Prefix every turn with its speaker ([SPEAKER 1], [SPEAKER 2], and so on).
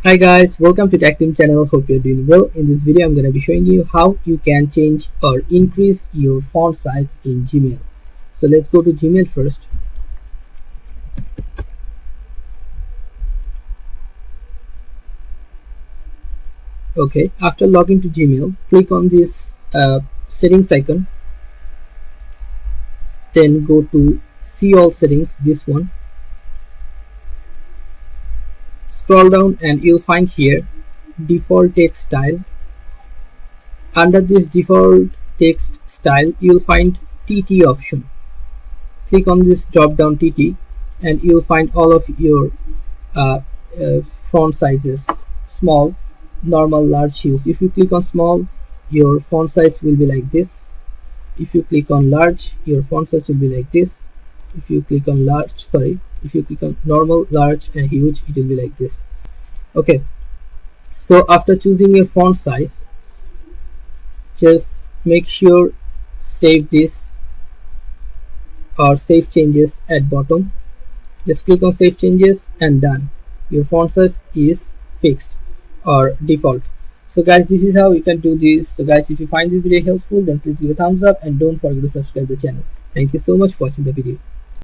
[SPEAKER 1] Hi guys, welcome to Tech Team channel. Hope you're doing well. In this video, I'm going to be showing you how you can change or increase your font size in Gmail. So let's go to Gmail first. Okay, after logging to Gmail, click on this settings icon. Then go to see all settings, this one. Scroll down and you'll find here default text style. Under this default text style, you'll find TT option. Click on this drop down TT and you'll find all of your font sizes: small, normal, large, huge. If you click on small, your font size will be like this. If you click on large, your font size will be like this. If you click on if you click on normal, large and huge, it will be like this. Okay, so after choosing your font size, just make sure save this or save changes at bottom. Just click on save changes and done. Your font size is fixed or default. So guys, this is how you can do this. So guys, if you find this video helpful, then please give a thumbs up and don't forget to subscribe the channel. Thank you so much for watching the video.